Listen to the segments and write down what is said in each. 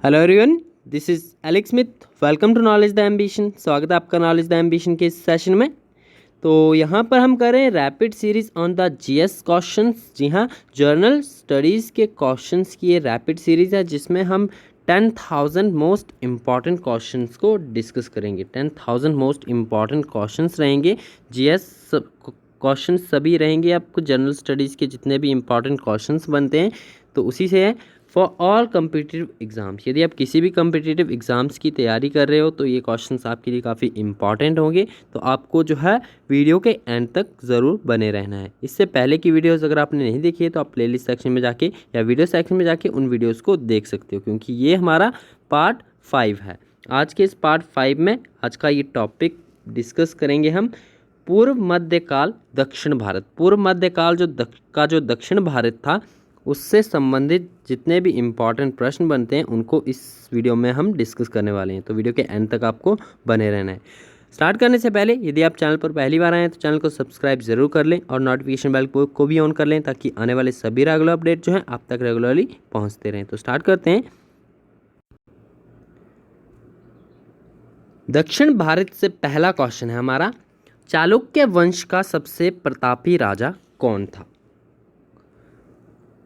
Hello everyone, this is Alex Smith. Welcome to knowledge the ambition. स्वागत है आपका knowledge the ambition के इस सेशन में। तो यहाँ पर हम कर रहे हैं rapid series on the GS questions. जी हाँ, जर्नल स्टडीज़ के क्वेश्चंस की ये रैपिड सीरीज़ है जिसमें हम 10,000 मोस्ट इम्पॉर्टेंट क्वेश्चंस को डिस्कस करेंगे। 10,000 मोस्ट इम्पॉर्टेंट क्वेश्चंस रहेंगे। जीएस क्वेश्चन सभी रहेंगे। आपको जनरल स्टडीज़ के जितने भी इम्पॉर्टेंट क्वेश्चंस बनते हैं तो उसी से है फॉर ऑल कम्पिटिटिव एग्ज़ाम्स। यदि आप किसी भी कम्पिटिटिव एग्ज़ाम्स की तैयारी कर रहे हो तो ये क्वेश्चंस आपके लिए काफ़ी इंपॉर्टेंट होंगे। तो आपको जो है वीडियो के एंड तक ज़रूर बने रहना है। इससे पहले की वीडियोस अगर आपने नहीं देखी है तो आप प्लेलिस्ट सेक्शन में जाके या वीडियो सेक्शन में जाके उन वीडियोज़ को देख सकते हो, क्योंकि ये हमारा पार्ट 5 है। आज के इस पार्ट 5 में आज का ये टॉपिक डिस्कस करेंगे हम पूर्व मध्यकाल दक्षिण भारत। पूर्व मध्यकाल जो दक्षिण भारत था उससे संबंधित जितने भी इम्पॉर्टेंट प्रश्न बनते हैं उनको इस वीडियो में हम डिस्कस करने वाले हैं। तो वीडियो के एंड तक आपको बने रहना है। स्टार्ट करने से पहले यदि आप चैनल पर पहली बार आए हैं तो चैनल को सब्सक्राइब जरूर कर लें और नोटिफिकेशन बेल को भी ऑन कर लें ताकि आने वाले सभी रेगुलर अपडेट जो हैं आप तक रेगुलरली पहुँचते रहें। तो स्टार्ट करते हैं। दक्षिण भारत से पहला क्वेश्चन है हमारा, चालुक्य वंश का सबसे प्रतापी राजा कौन था?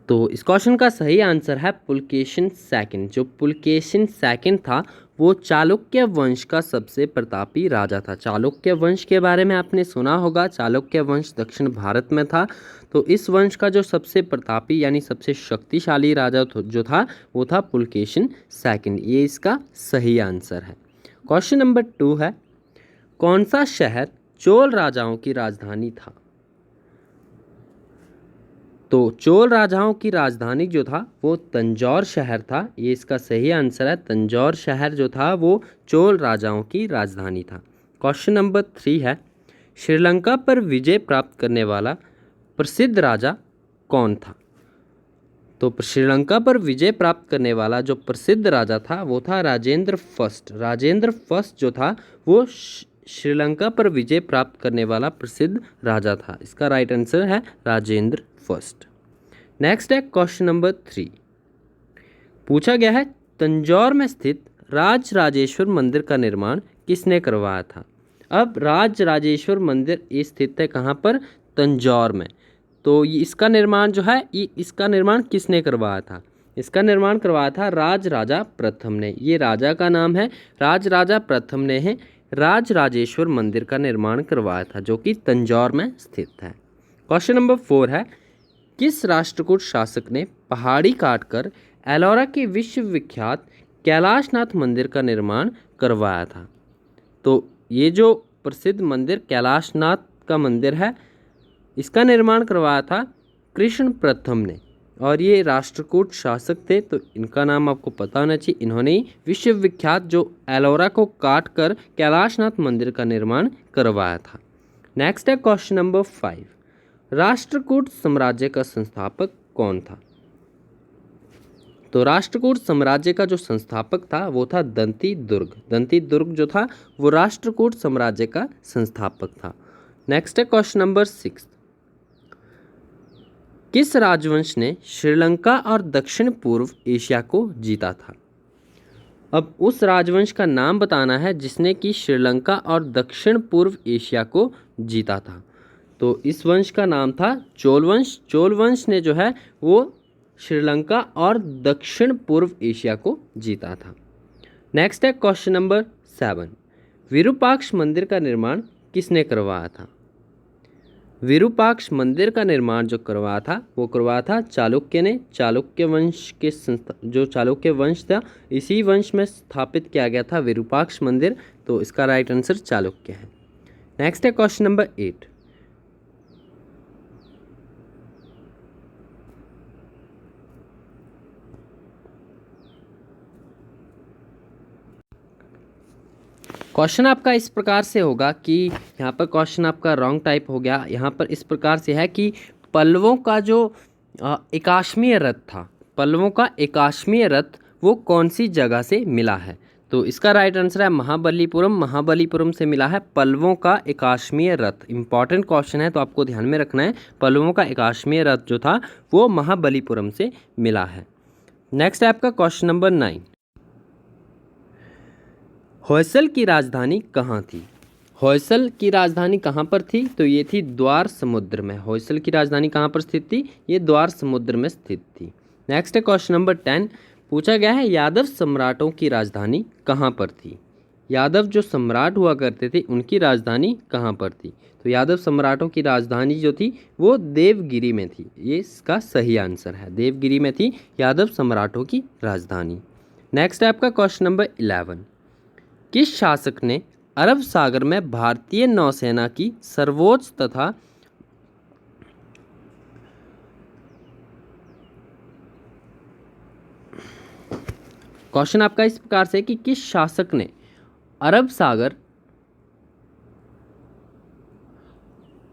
तो इस क्वेश्चन का सही आंसर है पुलकेशिन सेकंड। जो पुलकेशिन सेकंड था वो चालुक्य वंश का सबसे प्रतापी राजा था। चालुक्य वंश के बारे में आपने सुना होगा। चालुक्य वंश दक्षिण भारत में था। तो इस वंश का जो सबसे प्रतापी यानी सबसे शक्तिशाली राजा जो था वो था पुलकेशिन सेकंड। ये इसका सही आंसर है। क्वेश्चन नंबर 2 है, कौन सा शहर चोल राजाओं की राजधानी था? तो चोल राजाओं की राजधानी जो था वो तंजौर शहर था। ये इसका सही आंसर है। तंजौर शहर जो था वो चोल राजाओं की राजधानी था। क्वेश्चन नंबर 3 है, श्रीलंका पर विजय प्राप्त करने वाला प्रसिद्ध राजा कौन था? तो श्रीलंका पर विजय प्राप्त करने वाला जो प्रसिद्ध राजा था वो था राजेंद्र फर्स्ट। राजेंद्र फर्स्ट जो था वो श्रीलंका पर विजय प्राप्त करने वाला प्रसिद्ध राजा था। इसका राइट आंसर है राजेंद्र फर्स्ट। नेक्स्ट है क्वेश्चन नंबर 3। पूछा गया है, तंजौर में स्थित राज राजेश्वर मंदिर का निर्माण किसने करवाया था? अब राज राजेश्वर मंदिर ये स्थित है कहाँ पर? तंजौर में। तो इसका निर्माण जो है इसका निर्माण किसने करवाया था? इसका निर्माण करवाया था राज राजा प्रथम ने। ये राजा का नाम है राज राजा प्रथम ने है राज राजेश्वर मंदिर का निर्माण करवाया था जो कि तंजौर में स्थित है। क्वेश्चन नंबर 4 है, किस राष्ट्रकूट शासक ने पहाड़ी काटकर एलोरा के विश्वविख्यात कैलाशनाथ मंदिर का निर्माण करवाया था? तो ये जो प्रसिद्ध मंदिर कैलाशनाथ का मंदिर है इसका निर्माण करवाया था कृष्ण प्रथम ने। और ये राष्ट्रकूट शासक थे तो इनका नाम आपको पता होना चाहिए। इन्होंने ही विश्वविख्यात जो एलोरा को काट कर कैलाशनाथ मंदिर का निर्माण करवाया था। नेक्स्ट है क्वेश्चन नंबर 5, राष्ट्रकूट साम्राज्य का संस्थापक कौन था? तो राष्ट्रकूट साम्राज्य का जो संस्थापक था वो था दंती दुर्ग। दंती दुर्ग जो था वो राष्ट्रकूट साम्राज्य का संस्थापक था। नेक्स्ट है क्वेश्चन नंबर 6, किस राजवंश ने श्रीलंका और दक्षिण पूर्व एशिया को जीता था? अब उस राजवंश का नाम बताना है जिसने कि श्रीलंका और दक्षिण पूर्व एशिया को जीता था। तो इस वंश का नाम था चोल वंश। चोल वंश ने जो है वो श्रीलंका और दक्षिण पूर्व एशिया को जीता था। नेक्स्ट है क्वेश्चन नंबर 7, विरूपाक्ष मंदिर का निर्माण किसने करवाया था? विरूपाक्ष मंदिर का निर्माण जो करवाया था वो करवाया था चालुक्य ने। चालुक्य वंश के जो चालुक्य वंश था इसी वंश में स्थापित किया गया था विरूपाक्ष मंदिर। तो इसका राइट आंसर चालुक्य है। नेक्स्ट है क्वेश्चन नंबर 8, क्वेश्चन आपका इस प्रकार से होगा कि यहाँ पर क्वेश्चन आपका रॉन्ग टाइप हो गया। यहाँ पर इस प्रकार से है कि पल्लवों का जो एकाश्मीय रथ था, पल्लवों का एकाश्मीय रथ वो कौन सी जगह से मिला है? तो इसका राइट आंसर है महाबलीपुरम। महाबलीपुरम से मिला है पल्लवों का एकाश्मीय रथ। इंपॉर्टेंट क्वेश्चन है तो आपको ध्यान में रखना है। पल्लवों का एकाश्मीय रथ जो था वो महाबलीपुरम से मिला है। नेक्स्ट है आपका क्वेश्चन नंबर 9, होयसल की राजधानी कहाँ थी? होयसल की राजधानी कहाँ पर थी? तो ये थी द्वार समुद्र में। होयसल की राजधानी कहाँ पर स्थित थी? ये द्वार समुद्र में स्थित थी। नेक्स्ट है क्वेश्चन नंबर 10, पूछा गया है यादव सम्राटों की राजधानी कहाँ पर थी? यादव जो सम्राट हुआ करते थे उनकी राजधानी कहाँ पर थी? तो यादव सम्राटों की राजधानी जो थी वो देवगिरी में थी। ये इसका सही आंसर है, देवगिरी में थी यादव सम्राटों की राजधानी। नेक्स्ट है आपका क्वेश्चन नंबर 11, किस शासक ने अरब सागर में भारतीय नौसेना की सर्वोच्च तथा क्वेश्चन आपका इस प्रकार से कि किस शासक ने अरब सागर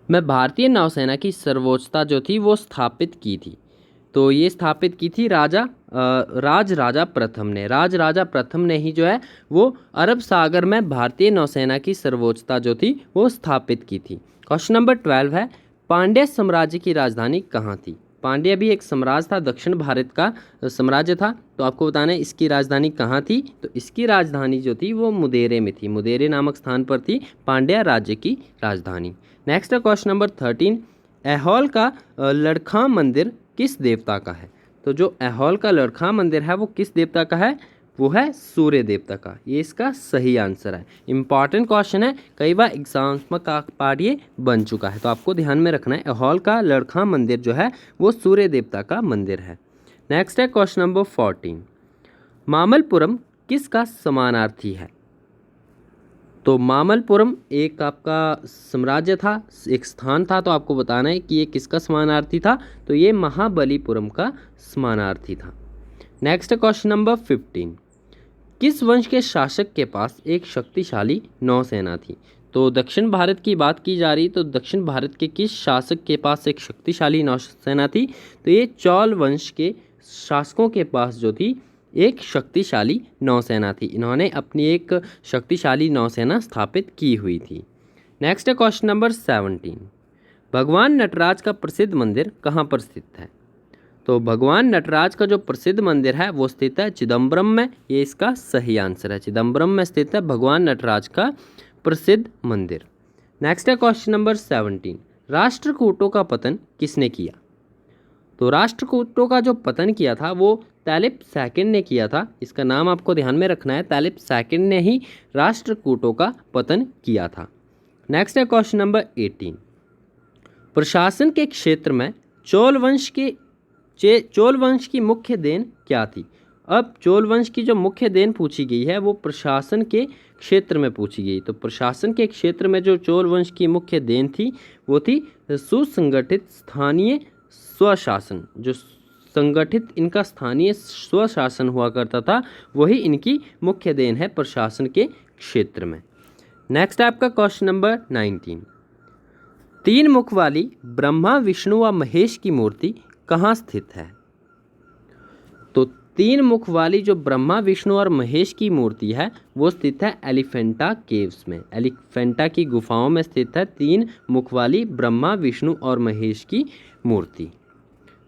में भारतीय नौसेना की सर्वोच्चता जो थी वो स्थापित की थी? तो ये स्थापित की थी राजा प्रथम ने। राजा प्रथम ने ही जो है वो अरब सागर में भारतीय नौसेना की सर्वोच्चता जो थी वो स्थापित की थी। क्वेश्चन नंबर 12 है, पांड्य साम्राज्य की राजधानी कहाँ थी? पांड्य भी एक साम्राज्य था, दक्षिण भारत का साम्राज्य था। तो आपको बताना है इसकी राजधानी कहाँ थी? तो इसकी राजधानी जो थी वो मुदेरे में थी। मुदेरे नामक स्थान पर थी पांड्य राज्य की राजधानी। नेक्स्ट है क्वेश्चन नंबर 13, ऐहोल का लड़खा मंदिर किस देवता का है? तो जो ऐहोल का लड़खा मंदिर है वो किस देवता का है? वो है सूर्य देवता का। ये इसका सही आंसर है। इंपॉर्टेंट क्वेश्चन है, कई बार एग्जाम्स में का पार्ट ये बन चुका है, तो आपको ध्यान में रखना है ऐहोल का लड़खा मंदिर जो है वो सूर्य देवता का मंदिर है। नेक्स्ट है क्वेश्चन नंबर 14, मामल्लपुरम किसका समानार्थी है? तो मामल्लपुरम एक आपका साम्राज्य था, एक स्थान था, तो आपको बताना है कि ये किसका समानार्थी था? तो ये महाबलीपुरम का समानार्थी था। नेक्स्ट क्वेश्चन नंबर 15, किस वंश के शासक के पास एक शक्तिशाली नौसेना थी? तो दक्षिण भारत की बात की जा रही, तो दक्षिण भारत के किस शासक के पास एक शक्तिशाली नौसेना थी? तो ये चौल वंश के शासकों के पास जो थी एक शक्तिशाली नौसेना थी। इन्होंने अपनी एक शक्तिशाली नौसेना स्थापित की हुई थी। नेक्स्ट है क्वेश्चन नंबर 17, भगवान नटराज का प्रसिद्ध मंदिर कहाँ पर स्थित है? तो भगवान नटराज का जो प्रसिद्ध मंदिर है वो स्थित है चिदम्बरम में। ये इसका सही आंसर है, चिदम्बरम में स्थित है भगवान नटराज का प्रसिद्ध मंदिर। नेक्स्ट है क्वेश्चन नंबर 17, राष्ट्रकूटों का पतन किसने किया? तो राष्ट्रकूटों का जो पतन किया था वो तालिब सेकंड ने किया था। इसका नाम आपको ध्यान में रखना है, तालिब सेकंड ने ही राष्ट्रकूटों का पतन किया था। नेक्स्ट है क्वेश्चन नंबर 18, प्रशासन के क्षेत्र में चोल वंश की मुख्य देन क्या थी? अब चोल वंश की जो मुख्य देन पूछी गई है वो प्रशासन के क्षेत्र में पूछी गई। तो प्रशासन के क्षेत्र में जो चोल वंश की मुख्य देन थी वो थी सुसंगठित स्थानीय स्वशासन। जो संगठित इनका स्थानीय स्वशासन हुआ करता था वही इनकी मुख्य देन है प्रशासन के क्षेत्र में। नेक्स्ट है आपका क्वेश्चन नंबर 19, तीन मुख वाली ब्रह्मा विष्णु व महेश की मूर्ति कहाँ स्थित है? तो तीन मुख वाली जो ब्रह्मा विष्णु और महेश की मूर्ति है वो स्थित है एलिफेंटा केव्स में। एलिफेंटा की गुफाओं में स्थित है तीन मुख वाली ब्रह्मा विष्णु और महेश की मूर्ति।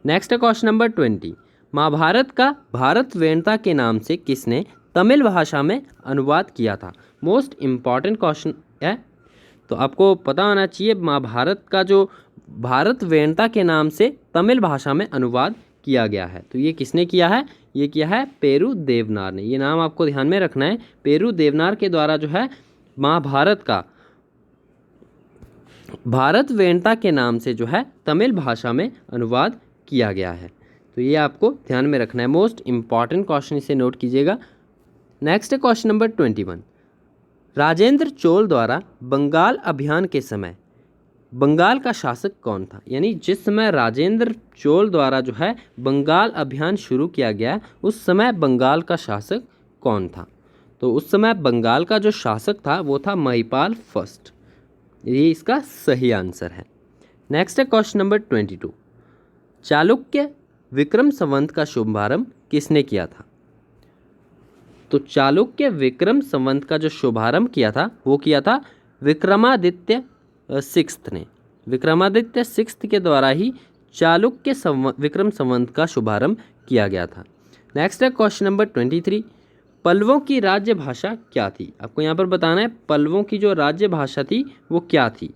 नेक्स्ट है क्वेश्चन नंबर 20, महाभारत का भारत वेणता के नाम से किसने तमिल भाषा में अनुवाद किया था? मोस्ट इम्पॉर्टेंट क्वेश्चन है, तो आपको पता होना चाहिए महाभारत का जो भारत वेणता के नाम से तमिल भाषा में अनुवाद किया गया है। तो ये किसने किया है? ये किया है पेरू देवनार ने। ये नाम आपको ध्यान में रखना है, पेरू देवनार के द्वारा जो है महाभारत का भारत वेणता के नाम से जो है तमिल भाषा में अनुवाद किया गया है। तो ये आपको ध्यान में रखना है, मोस्ट इम्पॉर्टेंट क्वेश्चन, इसे नोट कीजिएगा। नेक्स्ट है क्वेश्चन नंबर 21, राजेंद्र चोल द्वारा बंगाल अभियान के समय बंगाल का शासक कौन था? यानी जिस समय राजेंद्र चोल द्वारा जो है बंगाल अभियान शुरू किया गया उस समय बंगाल का शासक कौन था? तो उस समय बंगाल का जो शासक था वो था महिपाल फर्स्ट। ये इसका सही आंसर है। नेक्स्ट है क्वेश्चन नंबर 22, चालुक्य विक्रम संवत का शुभारंभ किसने किया था? तो चालुक्य विक्रम संवत का जो शुभारंभ किया था वो किया था विक्रमादित्य सिक्स्थ ने। विक्रमादित्य सिक्स्थ के द्वारा ही चालुक्य विक्रम संवत का शुभारंभ किया गया था। नेक्स्ट है क्वेश्चन नंबर 23, पल्लवों की राज्य भाषा क्या थी? आपको यहाँ पर बताना है पल्लवों की जो राज्य भाषा थी वो क्या थी।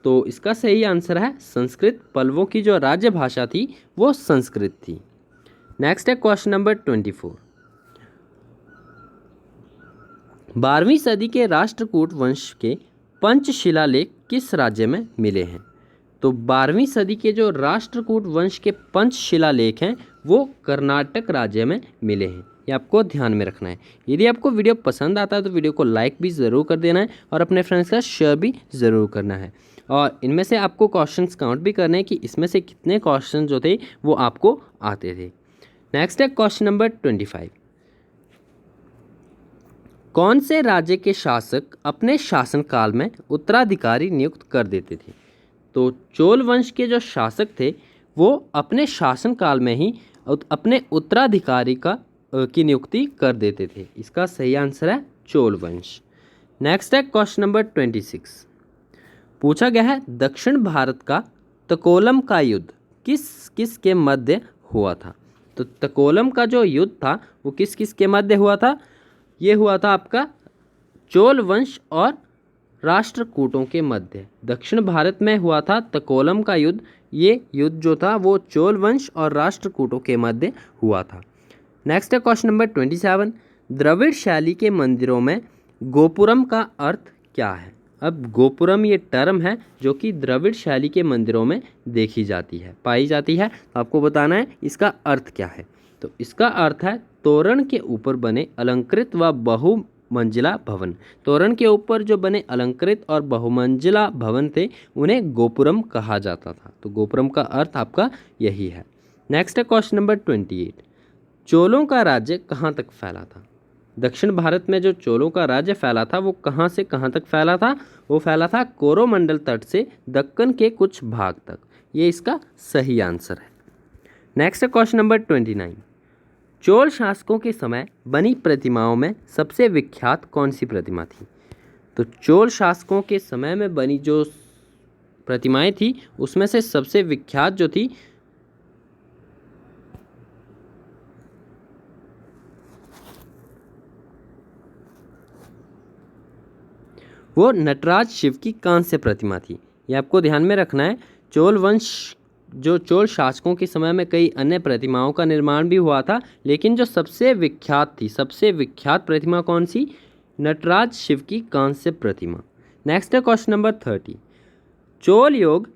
तो इसका सही आंसर है संस्कृत। पल्लवों की जो राज्य भाषा थी वो संस्कृत थी। नेक्स्ट है क्वेश्चन नंबर 24। 12वीं सदी के राष्ट्रकूट वंश के पंचशिलालेख किस राज्य में मिले हैं? तो 12वीं सदी के जो राष्ट्रकूट वंश के पंचशिलालेख हैं वो कर्नाटक राज्य में मिले हैं। ये आपको ध्यान में रखना है। यदि आपको वीडियो पसंद आता है तो वीडियो को लाइक भी ज़रूर कर देना है और अपने फ्रेंड्स का शेयर भी ज़रूर करना है। और इनमें से आपको क्वेश्चंस काउंट भी करने हैं कि इसमें से कितने क्वेश्चन जो थे वो आपको आते थे। नेक्स्ट है क्वेश्चन नंबर 25। कौन से राज्य के शासक अपने शासनकाल में उत्तराधिकारी नियुक्त कर देते थे? तो चोल वंश के जो शासक थे वो अपने शासनकाल में ही अपने उत्तराधिकारी की नियुक्ति कर देते थे। इसका सही आंसर है चोल वंश। नेक्स्ट है क्वेश्चन नंबर 26। पूछा गया है दक्षिण भारत का तकोलम का युद्ध किस किस के मध्य हुआ था? तो तकोलम का जो युद्ध था वो किस किस के मध्य हुआ था? ये हुआ था आपका चोल वंश और राष्ट्रकूटों के मध्य। दक्षिण भारत में हुआ था तकोलम का युद्ध। ये युद्ध जो था वो चोल वंश और राष्ट्रकूटों के मध्य हुआ था। नेक्स्ट है क्वेश्चन नंबर 27। द्रविड़ शैली के मंदिरों में गोपुरम का अर्थ क्या है? अब गोपुरम ये टर्म है जो कि द्रविड़ शैली के मंदिरों में देखी जाती है, पाई जाती है। तो आपको बताना है इसका अर्थ क्या है। तो इसका अर्थ है तोरण के ऊपर बने अलंकृत व बहुमंजिला भवन। तोरण के ऊपर जो बने अलंकृत और बहुमंजिला भवन थे उन्हें गोपुरम कहा जाता था। तो गोपुरम का अर्थ आपका यही है। नेक्स्ट है क्वेश्चन नंबर 28। चोलों का राज्य कहाँ तक फैला था? दक्षिण भारत में जो चोलों का राज्य फैला था वो कहाँ से कहाँ तक फैला था? वो फैला था कोरोमंडल तट से दक्कन के कुछ भाग तक। ये इसका सही आंसर है। नेक्स्ट है क्वेश्चन नंबर 29। चोल शासकों के समय बनी प्रतिमाओं में सबसे विख्यात कौन सी प्रतिमा थी? तो चोल शासकों के समय में बनी जो प्रतिमाएं थी उसमें से सबसे विख्यात जो थी वो नटराज शिव की कांस्य प्रतिमा थी। ये आपको ध्यान में रखना है। चोल वंश जो चोल शासकों के समय में कई अन्य प्रतिमाओं का निर्माण भी हुआ था, लेकिन जो सबसे विख्यात थी, सबसे विख्यात प्रतिमा कौन सी? नटराज शिव की कांस्य प्रतिमा। नेक्स्ट है क्वेश्चन नंबर 30। चोल युग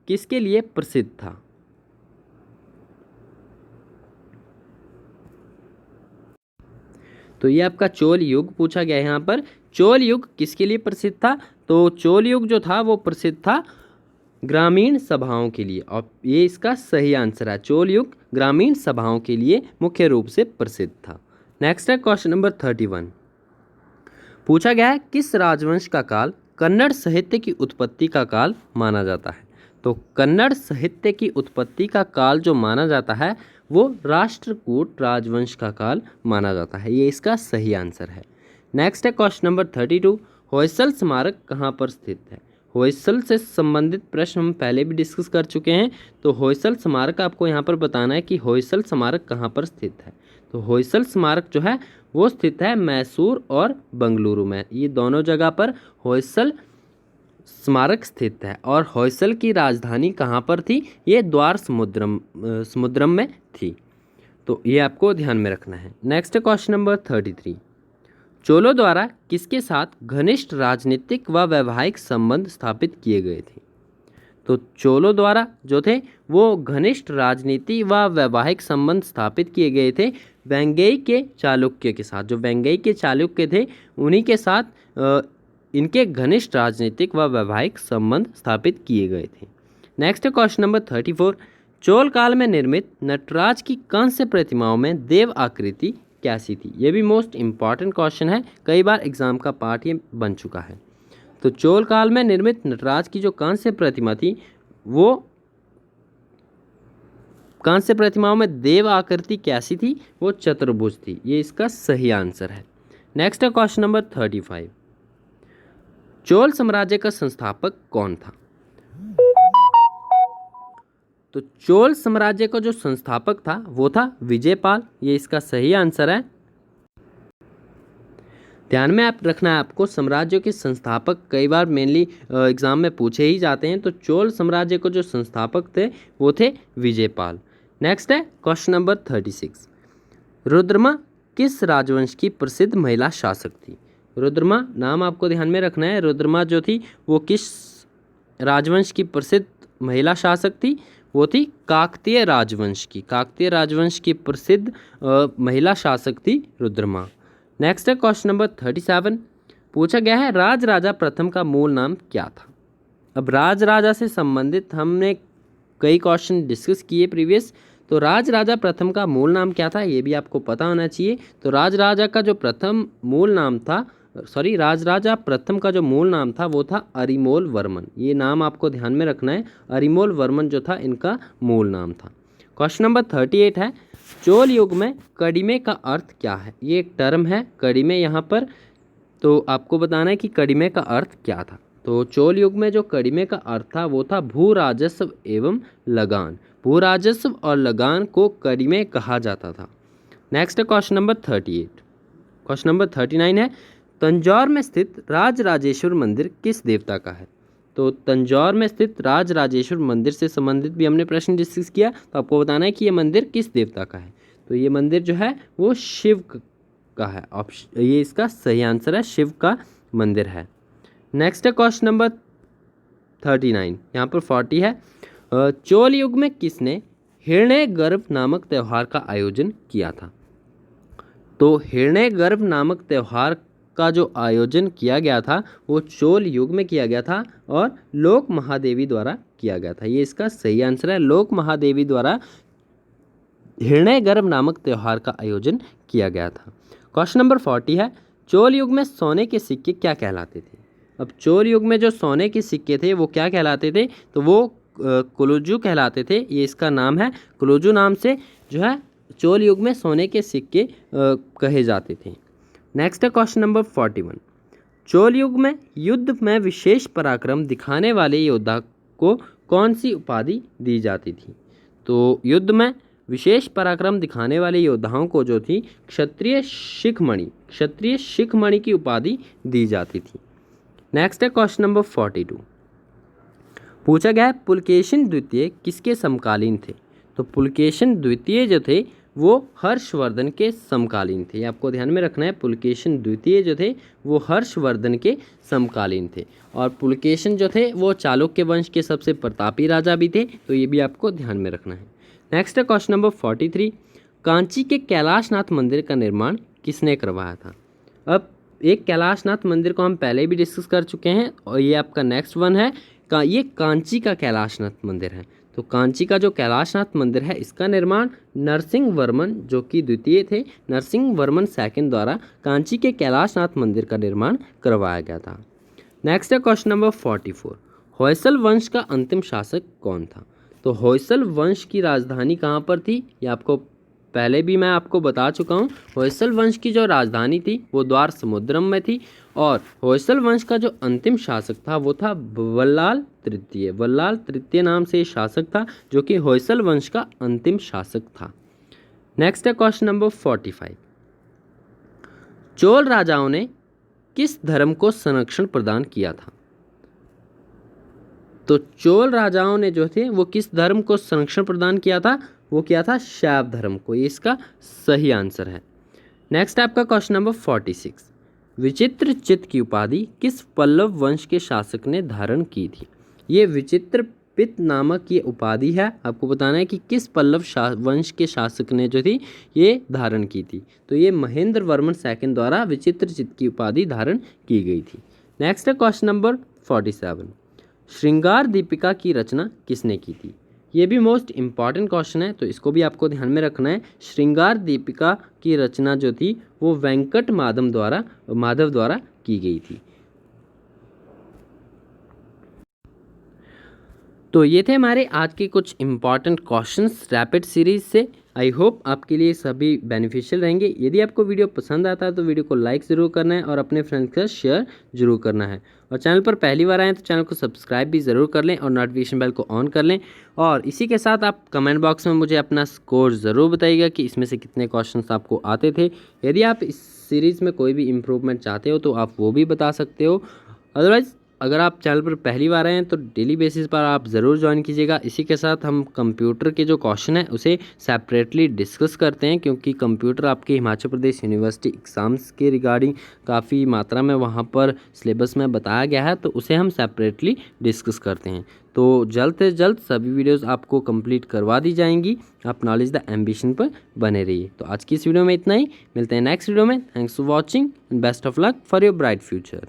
किसके लिए प्रसिद्ध था? तो ये आपका चोल युग पूछा गया है यहाँ पर। चोल युग किसके लिए प्रसिद्ध था? तो चोल युग जो था वो प्रसिद्ध था ग्रामीण सभाओं के लिए, और ये इसका सही आंसर है। चोल युग ग्रामीण सभाओं के लिए मुख्य रूप से प्रसिद्ध था। नेक्स्ट है क्वेश्चन नंबर 31। पूछा गया है किस राजवंश का काल कन्नड़ साहित्य की उत्पत्ति का काल माना जाता है? तो कन्नड़ साहित्य की उत्पत्ति का काल जो माना जाता है वो राष्ट्रकूट राजवंश का काल माना जाता है। ये इसका सही आंसर है। नेक्स्ट है क्वेश्चन नंबर 32। होयसल स्मारक कहाँ पर स्थित है? होयसल से संबंधित प्रश्न हम पहले भी डिस्कस कर चुके हैं। तो होयसल स्मारक आपको यहाँ पर बताना है कि होयसल स्मारक कहाँ पर स्थित है। तो होयसल स्मारक जो है वो स्थित है मैसूर और बंगलुरु में। ये दोनों जगह पर होयसल स्मारक स्थित है। और होयसल की राजधानी कहाँ पर थी? ये द्वार समुद्रम में थी। तो ये आपको ध्यान में रखना है। Next question number 33। चोलों द्वारा किसके साथ घनिष्ठ राजनीतिक व वैवाहिक संबंध स्थापित किए गए थे? तो चोलों द्वारा जो थे वो घनिष्ठ राजनीति व वैवाहिक संबंध स्थापित किए गए थे वेंगई के चालुक्य के साथ। जो वेंगई के चालुक्य थे उन्हीं के साथ इनके घनिष्ठ राजनीतिक व वैवाहिक संबंध स्थापित किए गए थे। Next question number 34। चोल काल में निर्मित नटराज की कांस्य प्रतिमाओं में देव आकृति कैसी थी? ये भी मोस्ट इम्पॉर्टेंट क्वेश्चन है, कई बार एग्जाम का पार्ट ये बन चुका है। तो चोल काल में निर्मित नटराज की जो कांस्य प्रतिमा थी वो कांस्य प्रतिमाओं में देव आकृति कैसी थी? वो चतुर्भुज थी। ये इसका सही आंसर है। नेक्स्ट है क्वेश्चन नंबर 35। चोल साम्राज्य का संस्थापक कौन था? तो चोल साम्राज्य का जो संस्थापक था वो था विजयपाल। ये इसका सही आंसर है। ध्यान में आप रखना है आपको, साम्राज्यों के संस्थापक कई बार मेनली एग्जाम में पूछे ही जाते हैं। तो चोल साम्राज्य को जो संस्थापक थे वो थे विजयपाल। नेक्स्ट है क्वेश्चन नंबर 36, रुद्रमा किस राजवंश की प्रसिद्ध महिला शासक थी? रुद्रमा नाम आपको ध्यान में रखना है। रुद्रमा जो थी वो किस राजवंश की प्रसिद्ध महिला शासक थी? वो थी काकतीय राजवंश की। काकतीय राजवंश की प्रसिद्ध महिला शासक थी रुद्रमा। नेक्स्ट है क्वेश्चन नंबर 37, पूछा गया है राजराजा प्रथम का मूल नाम क्या था? अब राजराजा से संबंधित हमने कई क्वेश्चन डिस्कस किए प्रीवियस। तो राजराजा प्रथम का मूल नाम क्या था ये भी आपको पता होना चाहिए। तो राजराजा का जो प्रथम मूल नाम था, राजराजा प्रथम का जो मूल नाम था वो था अरिमोल वर्मन। ये नाम आपको ध्यान में रखना है, अरिमोल वर्मन जो था इनका मूल नाम था। क्वेश्चन नंबर 38 है, चोल युग में कड़िमे का अर्थ क्या है? ये एक टर्म है कड़िमे यहाँ पर, तो आपको बताना है कि कड़िमे का अर्थ क्या था। तो चोल युग में जो कड़िमे का अर्थ था वो था भू राजस्व एवं लगान। भू राजस्व और लगान को कड़िमे कहा जाता था। नेक्स्ट है क्वेश्चन नंबर 38। क्वेश्चन नंबर 39 है, तंजौर में स्थित राजराजेश्वर मंदिर किस देवता का है? तो तंजौर में स्थित राजराजेश्वर मंदिर से संबंधित भी हमने प्रश्न डिस्कस किया। तो आपको बताना है कि ये मंदिर किस देवता का है। तो ये मंदिर जो है वो शिव का है। ऑप्शन ये इसका सही आंसर है, शिव का मंदिर है। नेक्स्ट है क्वेश्चन नंबर 39, यहाँ पर 40 है, चोल युग में किसने हिरण्यगर्भ नामक त्यौहार का आयोजन किया था? तो हिरण्यगर्भ नामक त्यौहार का जो आयोजन किया गया था वो चोल युग में किया गया था और लोक महादेवी द्वारा किया गया था। ये इसका सही आंसर है, लोक महादेवी द्वारा हिरण्यगर्भ नामक त्यौहार का आयोजन किया गया था। क्वेश्चन नंबर 40 है, चोल युग में सोने के सिक्के क्या कहलाते थे? अब चोल युग में जो सोने के सिक्के थे वो क्या कहलाते थे? तो वो कुलुजू कहलाते थे। ये इसका नाम है, कुलुजू नाम से जो है चोल युग में सोने के सिक्के कहे जाते थे। नेक्स्ट है क्वेश्चन नंबर 41, चोल युग में युद्ध में विशेष पराक्रम दिखाने वाले योद्धा को कौन सी उपाधि दी जाती थी? तो युद्ध में विशेष पराक्रम दिखाने वाले योद्धाओं को जो थी क्षत्रिय शिखमणि की उपाधि दी जाती थी। नेक्स्ट है क्वेश्चन नंबर 42, पूछा गया है पुलकेशिन द्वितीय किसके समकालीन थे? तो पुलकेशिन द्वितीय जो थे वो हर्षवर्धन के समकालीन थे। आपको ध्यान में रखना है, पुलकेशिन द्वितीय जो थे वो हर्षवर्धन के समकालीन थे। और पुलकेशिन जो थे वो चालुक्य वंश के सबसे प्रतापी राजा भी थे। तो ये भी आपको ध्यान में रखना है। नेक्स्ट है क्वेश्चन नंबर 43, कांची के कैलाशनाथ मंदिर का निर्माण किसने करवाया था? अब एक कैलाशनाथ मंदिर को हम पहले भी डिस्कस कर चुके हैं और ये आपका नेक्स्ट वन है, ये कांची का कैलाशनाथ मंदिर है। तो कांची का जो कैलाशनाथ मंदिर है इसका निर्माण नरसिंह वर्मन जो कि द्वितीय थे, नरसिंह वर्मन सेकंड द्वारा कांची के कैलाशनाथ मंदिर का निर्माण करवाया गया था। नेक्स्ट है क्वेश्चन नंबर 44, होयसल वंश का अंतिम शासक कौन था? तो होयसल वंश की राजधानी कहाँ पर थी? ये आपको पहले भी मैं आपको बता चुका हूँ। होयसल वंश की जो राजधानी थी वो द्वार समुद्रम में थी। और होयसल वंश का जो अंतिम शासक था वो था वल्लाल तृतीय। वल्लाल तृतीय नाम से शासक था जो कि होयसल वंश का अंतिम शासक था। नेक्स्ट है क्वेश्चन नंबर 45, चोल राजाओं ने किस धर्म को संरक्षण प्रदान किया था? तो चोल राजाओं ने जो थे वो किस धर्म को संरक्षण प्रदान किया था? वो किया था शैव धर्म को। ये इसका सही आंसर है। नेक्स्ट आपका क्वेश्चन नंबर 46, विचित्र चित्त की उपाधि किस पल्लव वंश के शासक ने धारण की थी? ये विचित्र पित्त नामक ये उपाधि है। आपको बताना है कि किस पल्लव वंश के शासक ने जो थी ये धारण की थी। तो ये महेंद्र वर्मन सेकंड द्वारा विचित्र चित्त की उपाधि धारण की गई थी। नेक्स्ट है क्वेश्चन नंबर 47, श्रृंगार दीपिका की रचना किसने की थी? ये भी मोस्ट इम्पॉर्टेंट क्वेश्चन है, तो इसको भी आपको ध्यान में रखना है। श्रृंगार दीपिका की रचना जो थी वो वेंकट माधव द्वारा की गई थी। तो ये थे हमारे आज के कुछ इम्पॉर्टेंट क्वेश्चंस रैपिड सीरीज से। आई होप आपके लिए सभी बेनिफिशियल रहेंगे। यदि आपको वीडियो पसंद आता है तो वीडियो को लाइक ज़रूर करना है और अपने फ्रेंड्स के साथ शेयर जरूर करना है। और चैनल पर पहली बार आए तो चैनल को सब्सक्राइब भी ज़रूर कर लें और नोटिफिकेशन बेल को ऑन कर लें। और इसी के साथ आप कमेंट बॉक्स में मुझे अपना स्कोर ज़रूर बताइएगा कि इसमें से कितने क्वेश्चंस आपको आते थे। यदि आप इस सीरीज़ में कोई भी इम्प्रूवमेंट चाहते हो तो आप वो भी बता सकते हो। अदरवाइज़ अगर आप चैनल पर पहली बार आए हैं तो डेली बेसिस पर आप ज़रूर ज्वाइन कीजिएगा। इसी के साथ हम कंप्यूटर के जो क्वेश्चन है उसे सेपरेटली डिस्कस करते हैं, क्योंकि कंप्यूटर आपके हिमाचल प्रदेश यूनिवर्सिटी एग्ज़ाम्स के रिगार्डिंग काफ़ी मात्रा में वहाँ पर सिलेबस में बताया गया है, तो उसे हम सेपरेटली डिस्कस करते हैं। तो जल्द से जल्द सभी वीडियोज़ आपको कंप्लीट करवा दी जाएंगी। आप नॉलेज द एम्बिशन पर बने रहिए। तो आज की इस वीडियो में इतना ही, मिलते हैं नेक्स्ट वीडियो में। Thanks for watching and best of luck for your bright future.